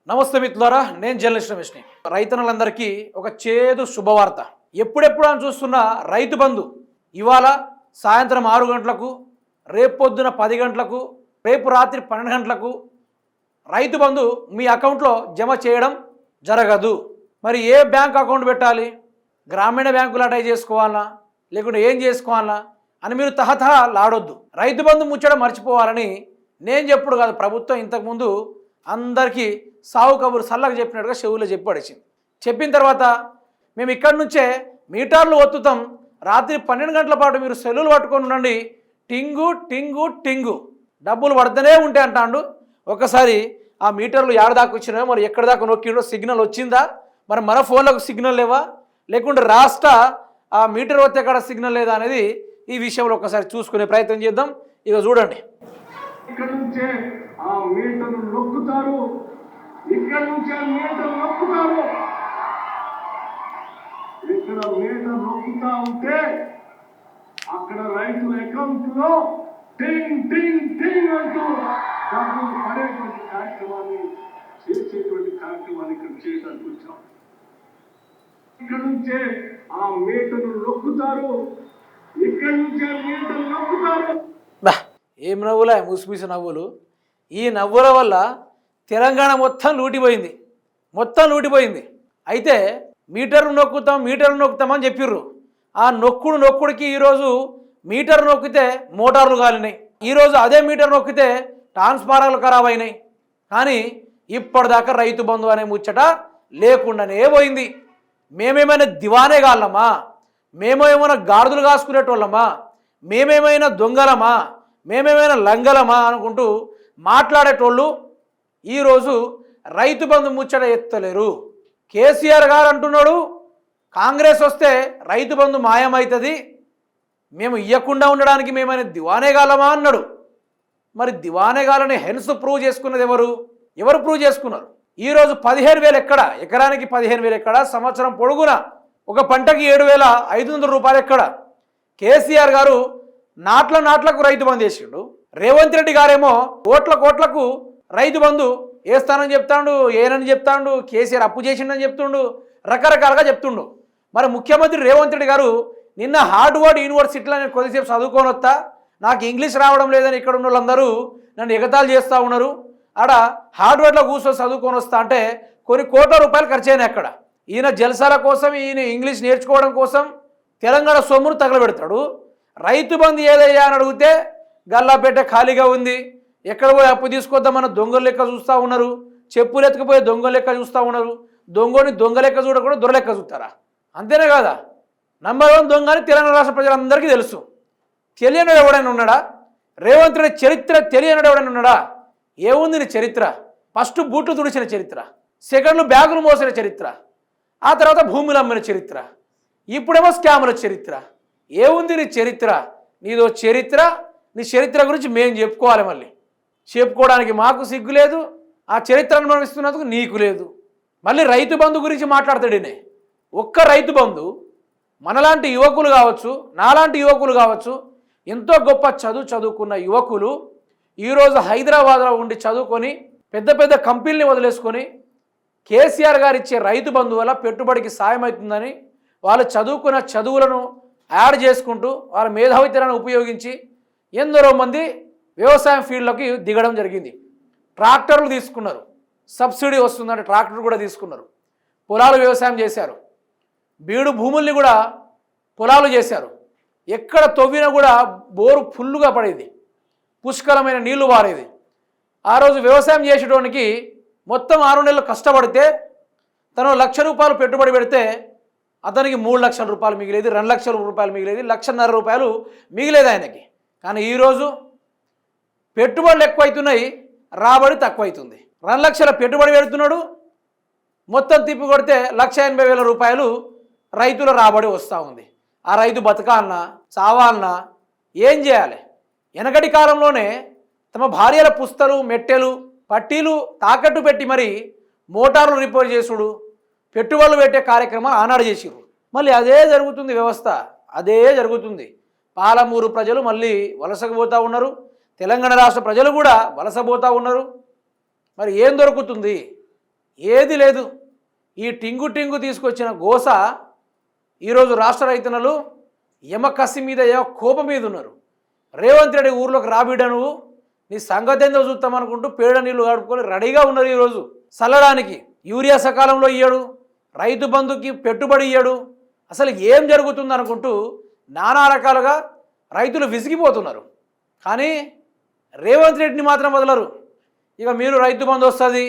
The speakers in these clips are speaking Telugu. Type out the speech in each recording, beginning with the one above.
నమస్తే మిత్రులారా, నేను జర్నలిస్ట్ రమేష్ని. రైతన్నలందరికీ ఒక చేదు శుభవార్త. ఎప్పుడెప్పుడు అని చూస్తున్న రైతు బంధు ఇవాళ సాయంత్రం 6 గంటలకు, రేపు పొద్దున 10 గంటలకు, రేపు రాత్రి 12 గంటలకు రైతు బంధు మీ అకౌంట్లో జమ చేయడం జరగదు. మరి ఏ బ్యాంక్ అకౌంట్ పెట్టాలి? గ్రామీణ బ్యాంకులు అటై చేసుకోవాలా, లేకుంటే ఏం చేసుకోవాలా అని మీరు తహతహలాడొద్దు. రైతు బంధు ముచ్చడం మర్చిపోవాలని నేను చెప్పుడు కాదు, ప్రభుత్వం ఇంతకుముందు అందరికీ సావు కబురు సల్లగా చెప్పినట్టుగా చెవులో చెప్పి పడేసింది. చెప్పిన తర్వాత మేము ఇక్కడి నుంచే మీటర్లు ఒత్తుతాం, రాత్రి 12 గంటల పాటు మీరు సెల్లులు పట్టుకొని ఉండండి, టింగు టింగు టింగు డబ్బులు పడుతూనే ఉంటాయి అంటాడు. ఒకసారి ఆ మీటర్లు ఏడదాకా వచ్చినాయో, మరి ఎక్కడి దాకా నొక్కిండో, సిగ్నల్ వచ్చిందా, మరి మన ఫోన్లకు సిగ్నల్ లేవా, లేకుంటే రాష్ట్ర ఆ మీటర్ వచ్చే కాడ సిగ్నల్ లేదా అనేది ఈ విషయంలో ఒకసారి చూసుకునే ప్రయత్నం చేద్దాం. ఇక చూడండి, ఇక్కడ నుంచే ఆ మీటర్లు నొక్కుతారు, ఇక్కడ నుంచే మీటర్ నొక్కుతారు. ఇక్కడ మీటర్ నొక్కుతా ఉంటే అక్కడ రైతుల అకౌంట్ లో టింగ్ టింగ్ టింగ్ అంటూ డబ్బులు పడేటువంటి కార్యక్రమాన్ని ఇక్కడ చేయడానికి వచ్చాం. ఇక్కడ నుంచే ఆ మీటర్లు నొక్కుతారు, ఇక్కడ నుంచే మీటర్లు నొక్కుతారు. ఏం నవ్వులా, ముసిమిసి నవ్వులు. ఈ నవ్వుల వల్ల తెలంగాణ మొత్తం లూటిపోయింది. అయితే మీటర్లు నొక్కుతామని చెప్పిర్రు. ఆ నొక్కుడికి ఈరోజు మీటర్ నొక్కితే మోటార్లు కాలినాయి, ఈరోజు అదే మీటర్ నొక్కితే ట్రాన్స్ఫార్మర్లు ఖరాబ్ అయినాయి. కానీ ఇప్పటిదాకా రైతు బంధు అనే ముచ్చట లేకుండానే పోయింది. మేమేమైనా దివానే కాళ్ళమా, మేమేమైనా గాడిదలు కాసుకునేటోళ్ళమా, మేమేమైనా దొంగలమా, మేమేమైనా లంగలమా అనుకుంటూ మాట్లాడేటోళ్ళు ఈరోజు రైతు బంధు ముచ్చట ఎత్తలేరు. కేసీఆర్ గారు అంటున్నాడు, కాంగ్రెస్ వస్తే రైతు బంధు మాయమవుతుంది, మేము ఇవ్వకుండా ఉండడానికి మేమైనా దివానేగాలమా అన్నాడు. మరి దివానేగాలని హెన్స్ ప్రూవ్ చేసుకున్నది ఎవరు ప్రూవ్ చేసుకున్నారు? ఈరోజు 15,000 ఎక్కడ, ఎకరానికి 15,000 ఎక్కడ, సంవత్సరం పొడుగున ఒక పంటకి 7,500 రూపాయలు ఎక్కడ? కేసీఆర్ గారు నాట్లకు రైతు బంధు చేసిండు. రేవంత్ రెడ్డి గారేమో కోట్లకు రైతు బంధు వేస్తానని చెప్తాడు, ఏనని చెప్తాడు, కేసీఆర్ అప్పు చేసిండని చెప్తుండు, రకరకాలుగా చెప్తుండు. మరి ముఖ్యమంత్రి రేవంత్ రెడ్డి గారు నిన్న హార్వర్డ్ యూనివర్సిటీలో నేను కొద్దిసేపు చదువుకొని వస్తా, నాకు ఇంగ్లీష్ రావడం లేదని ఇక్కడ ఉన్న వాళ్ళందరూ నన్ను ఎగతాళి చేస్తూ ఉన్నారు, ఆడ హార్వర్డ్లో కూర్చొని చదువుకొని వస్తా అంటే కొన్ని కోట్ల రూపాయలు ఖర్చు అయినాయి అక్కడ. ఈయన జలసాల కోసం, ఈయన ఇంగ్లీష్ నేర్చుకోవడం కోసం తెలంగాణ సొమ్మును తగలబెడతాడు. రైతు బంధు ఏదయ్యా అని అడిగితే గల్లాపేట ఖాళీగా ఉంది, ఎక్కడ పోయి అప్పు తీసుకొద్దామన్న దొంగల లెక్క చూస్తూ ఉన్నారు, చెప్పులు ఎత్తుకుపోయి దొంగల లెక్క చూస్తూ ఉన్నారు. దొంగని దొంగ లెక్క చూడకుండా దొర లెక్క చూస్తారా? అంతేనే కాదా? నంబర్ 1 దొంగ అని తెలంగాణ రాష్ట్ర ప్రజలందరికీ తెలుసు. తెలియనివాడు ఎవడైనా ఉన్నాడా? రేవంత్ రెడ్డి చరిత్ర తెలియనివాడు ఎవడైనా ఉన్నాడా? ఏముంది నీ చరిత్ర? ఫస్ట్ బూట్లు తుడిచిన చరిత్ర, సెకండ్లు బ్యాగులు మోసిన చరిత్ర, ఆ తర్వాత భూములు అమ్మిన చరిత్ర, ఇప్పుడేమో స్కాముల చరిత్ర. ఏముంది నీ చరిత్ర? నీదో చరిత్ర. నీ చరిత్ర గురించి మేము చెప్పుకోవాలి, మళ్ళీ చెప్పుకోవడానికి మాకు సిగ్గు లేదు, ఆ చరిత్రను అనుభవిస్తున్నందుకు నీకు లేదు. మళ్ళీ రైతు బంధు గురించి మాట్లాడతాడేనే. ఒక్క రైతు బంధు మనలాంటి యువకులు కావచ్చు, నాలాంటి యువకులు కావచ్చు, ఎంతో గొప్ప చదువుకున్న యువకులు ఈరోజు హైదరాబాద్లో ఉండి చదువుకొని పెద్ద పెద్ద కంపెనీని వదిలేసుకొని కేసీఆర్ గారు ఇచ్చే రైతు బంధు వల్ల పెట్టుబడికి సాయం అవుతుందని వాళ్ళు చదువుకున్న చదువులను యాడ్ చేసుకుంటూ వాళ్ళ మేధావితనాన్ని ఉపయోగించి ఎందరో మంది వ్యవసాయం ఫీల్డ్లోకి దిగడం జరిగింది. ట్రాక్టర్లు తీసుకున్నారు, సబ్సిడీ వస్తుందంటే ట్రాక్టర్ కూడా తీసుకున్నారు, పొలాలు వ్యవసాయం చేశారు, బీడు భూముల్ని కూడా పొలాలు చేశారు. ఎక్కడ తవ్వినా కూడా బోరు ఫుల్లుగా పడేది, పుష్కలమైన నీళ్లు పారేది. ఆ రోజు వ్యవసాయం చేసేటోనికి మొత్తం 6 నెలలు కష్టపడితే తను 1,00,000 రూపాయలు పెట్టుబడి పెడితే అతనికి 3 లక్షల రూపాయలు మిగిలేది, 2 లక్షల రూపాయలు మిగిలేది, 1,50,000 రూపాయలు మిగిలేదు ఆయనకి. కానీ ఈరోజు పెట్టుబడులు ఎక్కువైతున్నాయి, రాబడి తక్కువైతుంది. 2 లక్షల పెట్టుబడి పెడుతున్నాడు, మొత్తం తిప్పి కొడితే 1,80,000 రూపాయలు రైతుల రాబడి వస్తూ ఉంది. ఆ రైతు బతకాలన్నా చావాలన్నా ఏం చేయాలి? వెనకటి కాలంలోనే తమ భార్యల పుస్తలు, మెట్టెలు, పట్టీలు తాకట్టు పెట్టి మరి మోటార్లు రిపేర్ చేసుడు, పెట్టుబడులు పెట్టే కార్యక్రమాలు ఆనాడు చేసిరు. మళ్ళీ అదే జరుగుతుంది, వ్యవస్థ అదే జరుగుతుంది. పాలమూరు ప్రజలు మళ్ళీ వలసకు పోతూ ఉన్నారు, తెలంగాణ రాష్ట్ర ప్రజలు కూడా వలసపోతూ ఉన్నారు. మరి ఏం దొరుకుతుంది? ఏది లేదు. ఈ టింగు టింగు తీసుకొచ్చిన గోస ఈరోజు రాష్ట్ర రైతన్నలు యమకసి మీద కోపం మీద ఉన్నారు. రేవంత్ రెడ్డి ఊర్లోకి రాబిడ్డ నువ్వు నీ సంగతి ఏందో చూస్తామనుకుంటూ పేడ నీళ్ళు కడుక్కొని రెడీగా ఉన్నారు. ఈరోజు చల్లడానికి యూరియా సకాలంలో ఇయ్యడు, రైతు బంధుకి పెట్టుబడి ఇయ్యడు, అసలు ఏం జరుగుతుంది అనుకుంటూ నానా రకాలుగా రైతులు విసిగిపోతున్నారు. కానీ రేవంత్ రెడ్డిని మాత్రం వదలరు. ఇక మీరు రైతు బంధు వస్తుంది,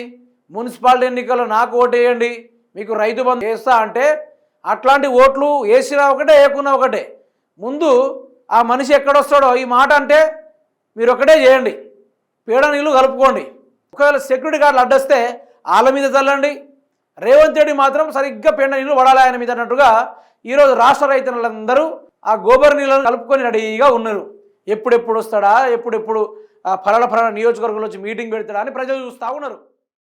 మున్సిపాలిటీ ఎన్నికల్లో నాకు ఓటు వేయండి, మీకు రైతు బంధు వేస్తా అంటే అట్లాంటి ఓట్లు వేసినా ఒకటే వేయకున్నా ఒకటే. ముందు ఆ మనిషి ఎక్కడొస్తాడో ఈ మాట అంటే మీరు ఒకటే చేయండి, పేడ నీళ్ళు కలుపుకోండి. ఒకవేళ సెక్యూరిటీ గార్డులు అడ్డొస్తే వాళ్ళ మీద చల్లండి. రేవంత్ రెడ్డి మాత్రం సరిగ్గా పేడ నీళ్ళు పడాలి ఆయన మీద అన్నట్టుగా ఈరోజు రాష్ట్ర రైతులందరూ ఆ గోబర్ నీళ్ళను కలుపుకొని రెడీగా ఉన్నారు. ఎప్పుడెప్పుడు వస్తాడా, ఎప్పుడెప్పుడు ఫలానా నియోజకవర్గంలో వచ్చి మీటింగ్ పెడతాడా అని ప్రజలు చూస్తూ ఉన్నారు.